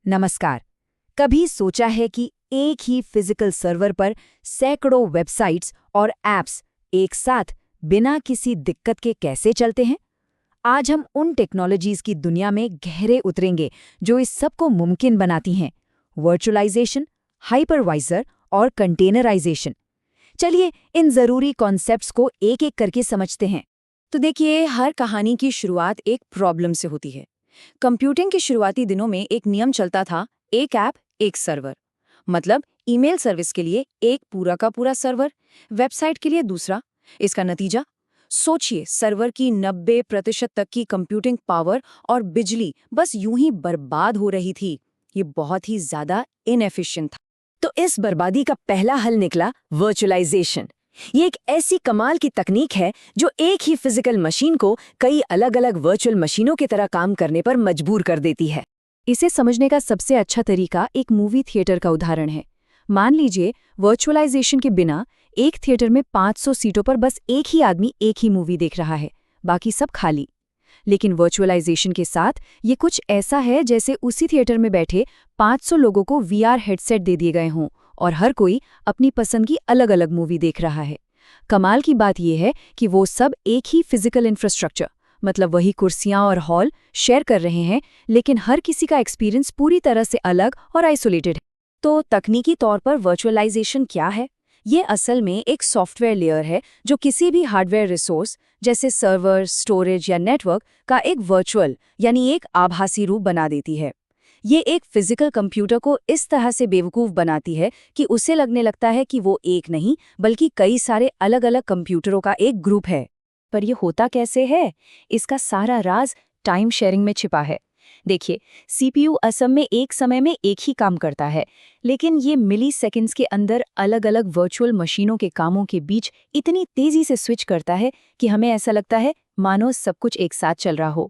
नमस्कार। कभी सोचा है कि एक ही फिजिकल सर्वर पर सैकड़ों वेबसाइट्स और ऐप्स एक साथ बिना किसी दिक्कत के कैसे चलते हैं? आज हम उन टेक्नोलॉजीज की दुनिया में गहरे उतरेंगे जो इस सब को मुमकिन बनाती हैं। वर्चुअलाइजेशन, हाइपरवाइजर और कंटेनराइजेशन। चलिए इन जरूरी कॉन्सेप्ट्स को एक एक करके समझते हैं। तो देखिए, हर कहानी की शुरुआत एक प्रॉब्लम से होती है। कंप्यूटिंग के शुरुआती दिनों में एक नियम चलता था, एक ऐप एक सर्वर। मतलब ईमेल सर्विस के लिए एक पूरा का पूरा सर्वर, वेबसाइट के लिए दूसरा। इसका नतीजा सोचिए, सर्वर की 90% तक की कंप्यूटिंग पावर और बिजली बस यूं ही बर्बाद हो रही थी। ये बहुत ही ज्यादा इनएफिशिएंट था। तो इस बर्बादी का पहला हल निकला वर्चुअलाइजेशन। ये एक ऐसी कमाल की तकनीक है जो एक ही फिजिकल मशीन को कई अलग अलग वर्चुअल मशीनों की तरह काम करने पर मजबूर कर देती है। इसे समझने का सबसे अच्छा तरीका एक मूवी थिएटर का उदाहरण है। मान लीजिए, वर्चुअलाइजेशन के बिना एक थिएटर में 500 सीटों पर बस एक ही आदमी एक ही मूवी देख रहा है, बाकी सब खाली। लेकिन वर्चुअलाइजेशन के साथ ये कुछ ऐसा है जैसे उसी थिएटर में बैठे 500 लोगों को वीआर हेडसेट दे दिए गए हों और हर कोई अपनी पसंद की अलग अलग मूवी देख रहा है। कमाल की बात यह है कि वो सब एक ही फिजिकल इंफ्रास्ट्रक्चर, मतलब वही कुर्सियां और हॉल शेयर कर रहे हैं, लेकिन हर किसी का एक्सपीरियंस पूरी तरह से अलग और आइसोलेटेड है। तो तकनीकी तौर पर वर्चुअलाइजेशन क्या है? ये असल में एक सॉफ्टवेयर लेयर है जो किसी भी हार्डवेयर रिसोर्स जैसे सर्वर, स्टोरेज या नेटवर्क का एक वर्चुअल यानी एक आभासी रूप बना देती है। ये एक फिजिकल कंप्यूटर को इस तरह से बेवकूफ़ बनाती है कि उसे लगने लगता है कि वो एक नहीं बल्कि कई सारे अलग अलग कंप्यूटरों का एक ग्रुप है। पर ये होता कैसे है? इसका सारा राज टाइम शेयरिंग में छिपा है। देखिए, सीपीयू असल में एक समय में एक ही काम करता है, लेकिन ये मिली सेकेंड्स के अंदर अलग अलग वर्चुअल मशीनों के कामों के बीच इतनी तेजी से स्विच करता है कि हमें ऐसा लगता है मानो सब कुछ एक साथ चल रहा हो।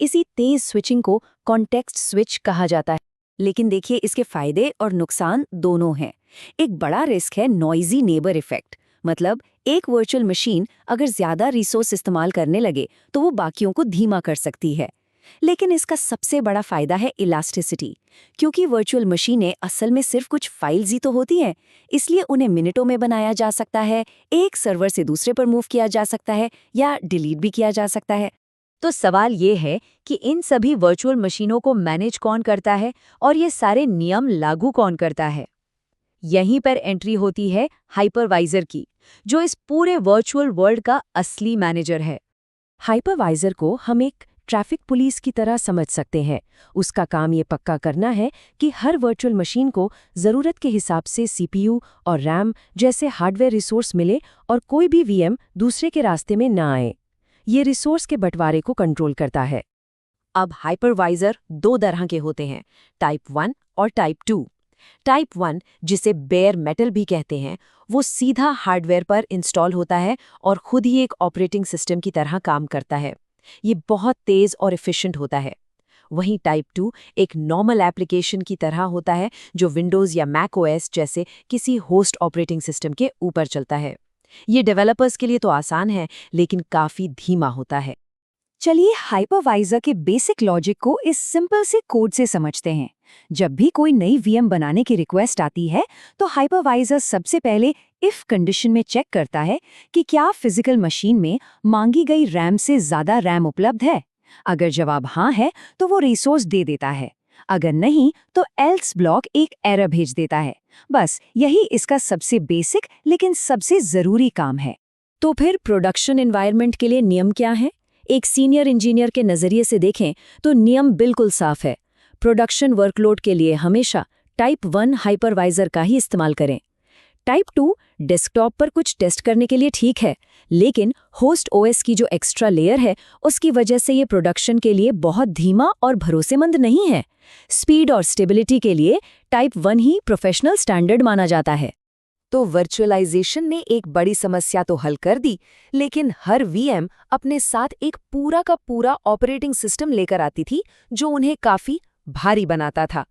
इसी तेज स्विचिंग को कॉन्टेक्स्ट स्विच कहा जाता है। लेकिन देखिए, इसके फायदे और नुकसान दोनों हैं। एक बड़ा रिस्क है नॉइजी नेबर इफेक्ट। मतलब एक वर्चुअल मशीन अगर ज्यादा रिसोर्स इस्तेमाल करने लगे तो वो बाकियों को धीमा कर सकती है। लेकिन इसका सबसे बड़ा फायदा है इलास्टिसिटी। क्योंकि वर्चुअल मशीनें असल में सिर्फ कुछ फाइल्स ही तो होती हैं, इसलिए उन्हें मिनटों में बनाया जा सकता है, एक सर्वर से दूसरे पर मूव किया जा सकता है या डिलीट भी किया जा सकता है। तो सवाल ये है कि इन सभी वर्चुअल मशीनों को मैनेज कौन करता है और ये सारे नियम लागू कौन करता है? यहीं पर एंट्री होती है हाइपरवाइजर की, जो इस पूरे वर्चुअल वर्ल्ड का असली मैनेजर है। हाइपरवाइजर को हम एक ट्रैफिक पुलिस की तरह समझ सकते हैं। उसका काम ये पक्का करना है कि हर वर्चुअल मशीन को ज़रूरत के हिसाब से सीपीयू और रैम जैसे हार्डवेयर रिसोर्स मिले और कोई भी वीएम दूसरे के रास्ते में ना आए। ये रिसोर्स के बंटवारे को कंट्रोल करता है। अब हाइपरवाइजर दो तरह के होते हैं, टाइप 1 और टाइप 2। टाइप 1, जिसे बेयर मेटल भी कहते हैं, वो सीधा हार्डवेयर पर इंस्टॉल होता है और खुद ही एक ऑपरेटिंग सिस्टम की तरह काम करता है। ये बहुत तेज और एफिशिएंट होता है। वहीं टाइप 2 एक नॉर्मल एप्लीकेशन की तरह होता है जो विंडोज़ या मैक ओएस जैसे किसी होस्ट ऑपरेटिंग सिस्टम के ऊपर चलता है। ये डेवलपर्स के लिए तो आसान है, लेकिन काफ़ी धीमा होता है। चलिए हाइपरवाइजर के बेसिक लॉजिक को इस सिंपल से कोड से समझते हैं। जब भी कोई नई वीएम बनाने की रिक्वेस्ट आती है, तो हाइपरवाइजर सबसे पहले इफ कंडीशन में चेक करता है कि क्या फिजिकल मशीन में मांगी गई रैम से ज्यादा रैम उपलब्ध है। अगर जवाब हाँ है, तो वो रिसोर्स दे देता है। अगर नहीं, तो एल्स ब्लॉक एक एरर भेज देता है। बस यही इसका सबसे बेसिक लेकिन सबसे जरूरी काम है। तो फिर प्रोडक्शन एनवायरनमेंट के लिए नियम क्या है? एक सीनियर इंजीनियर के नजरिए से देखें तो नियम बिल्कुल साफ है। प्रोडक्शन वर्कलोड के लिए हमेशा टाइप 1 हाइपरवाइजर का ही इस्तेमाल करें। टाइप 2 डेस्कटॉप पर कुछ टेस्ट करने के लिए ठीक है, लेकिन होस्ट ओएस की जो एक्स्ट्रा लेयर है उसकी वजह से ये प्रोडक्शन के लिए बहुत धीमा और भरोसेमंद नहीं है। स्पीड और स्टेबिलिटी के लिए टाइप 1 ही प्रोफेशनल स्टैंडर्ड माना जाता है। तो वर्चुअलाइजेशन ने एक बड़ी समस्या तो हल कर दी, लेकिन हर वीएम अपने साथ एक पूरा का पूरा ऑपरेटिंग सिस्टम लेकर आती थी जो उन्हें काफी भारी बनाता था।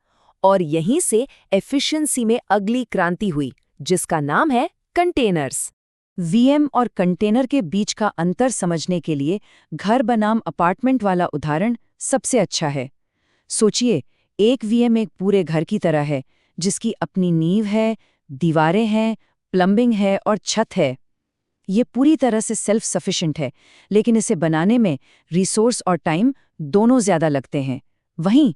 और यहीं से एफिशिएंसी में अगली क्रांति हुई, जिसका नाम है कंटेनर्स। वीएम और कंटेनर के बीच का अंतर समझने के लिए घर बनाम अपार्टमेंट वाला उदाहरण सबसे अच्छा है। सोचिए, एक वीएम एक पूरे घर की तरह है, जिसकी अपनी नींव है, दीवारें हैं, प्लम्बिंग है और छत है। ये पूरी तरह से सेल्फ सफिशिएंट है, लेकिन इसे बनाने में रिसोर्स और टाइम दोनों ज़्यादा लगते हैं। वहीं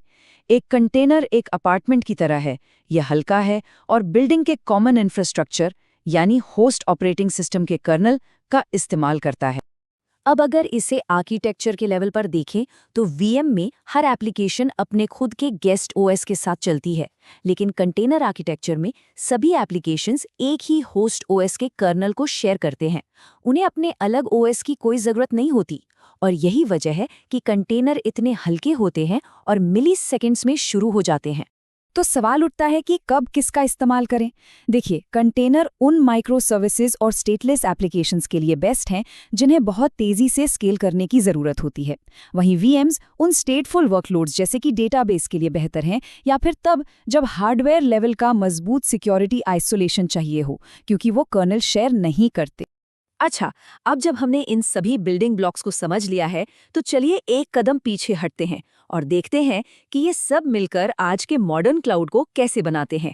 एक कंटेनर एक अपार्टमेंट की तरह है। यह हल्का है और बिल्डिंग के कॉमन इंफ्रास्ट्रक्चर यानी होस्ट ऑपरेटिंग सिस्टम के कर्नल का इस्तेमाल करता है। अब अगर इसे आर्किटेक्चर के लेवल पर देखें तो वीएम में हर एप्लीकेशन अपने खुद के गेस्ट ओएस के साथ चलती है, लेकिन कंटेनर आर्किटेक्चर में सभी एप्लीकेशंस एक ही होस्ट ओएस के कर्नल को शेयर करते हैं। उन्हें अपने अलग ओएस की कोई ज़रूरत नहीं होती, और यही वजह है कि कंटेनर इतने हल्के होते हैं और मिलीसेकंड्स में शुरू हो जाते हैं। तो सवाल उठता है कि कब किसका इस्तेमाल करें। देखिए, कंटेनर उन माइक्रो सर्विसेज और स्टेटलेस एप्लीकेशंस के लिए बेस्ट हैं जिन्हें बहुत तेज़ी से स्केल करने की ज़रूरत होती है। वहीं वीएम्स उन स्टेटफुल वर्कलोड्स जैसे कि डेटाबेस के लिए बेहतर हैं, या फिर तब जब हार्डवेयर लेवल का मजबूत सिक्योरिटी आइसोलेशन चाहिए हो, क्योंकि वो कर्नल शेयर नहीं करते। अच्छा, अब जब हमने इन सभी बिल्डिंग ब्लॉक्स को समझ लिया है, तो चलिए एक कदम पीछे हटते हैं और देखते हैं कि ये सब मिलकर आज के मॉडर्न क्लाउड को कैसे बनाते हैं।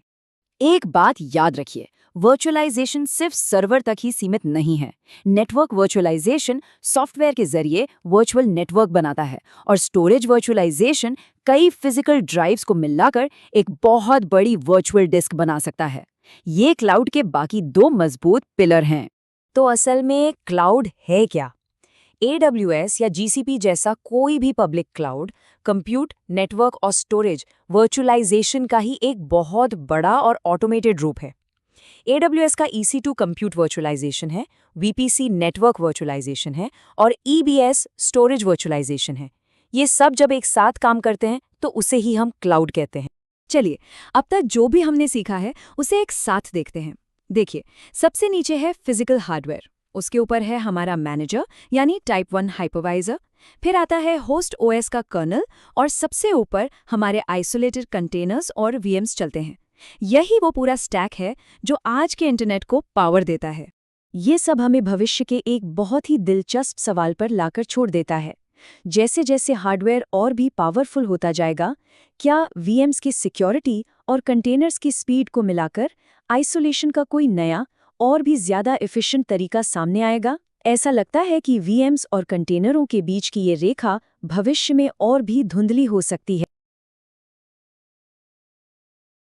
एक बात याद रखिए, वर्चुअलाइजेशन सिर्फ सर्वर तक ही सीमित नहीं है। नेटवर्क वर्चुअलाइजेशन सॉफ्टवेयर के जरिए वर्चुअल नेटवर्क बनाता है, और स्टोरेज वर्चुअलाइजेशन कई फिजिकल ड्राइव्स को मिलाकर एक बहुत बड़ी वर्चुअल डिस्क बना सकता है। ये क्लाउड के बाकी दो मजबूत पिलर हैं। तो असल में क्लाउड है क्या? AWS या GCP जैसा कोई भी पब्लिक क्लाउड कंप्यूट, नेटवर्क और स्टोरेज वर्चुअलाइजेशन का ही एक बहुत बड़ा और ऑटोमेटेड रूप है। AWS का EC2 कंप्यूट वर्चुअलाइजेशन है, VPC नेटवर्क वर्चुअलाइजेशन है और EBS स्टोरेज वर्चुअलाइजेशन है। ये सब जब एक साथ काम करते हैं तो उसे ही हम क्लाउड कहते हैं। चलिए, अब तक जो भी हमने सीखा है उसे एक साथ देखते हैं। देखिए, सबसे नीचे है फिजिकल हार्डवेयर, उसके ऊपर है हमारा मैनेजर यानी टाइप 1 हाइपरवाइजर, फिर आता है होस्ट ओएस का कर्नल, और सबसे ऊपर हमारे आइसोलेटेड कंटेनर्स और वीएम्स चलते हैं। यही वो पूरा स्टैक है जो आज के इंटरनेट को पावर देता है। ये सब हमें भविष्य के एक बहुत ही दिलचस्प सवाल पर लाकर छोड़ देता है। जैसे जैसे हार्डवेयर और भी पावरफुल होता जाएगा, क्या वीएम्स की सिक्योरिटी और कंटेनर्स की स्पीड को मिलाकर आइसोलेशन का कोई नया और भी ज़्यादा एफिशिएंट तरीका सामने आएगा? ऐसा लगता है कि वीएम्स और कंटेनरों के बीच की ये रेखा भविष्य में और भी धुंधली हो सकती है।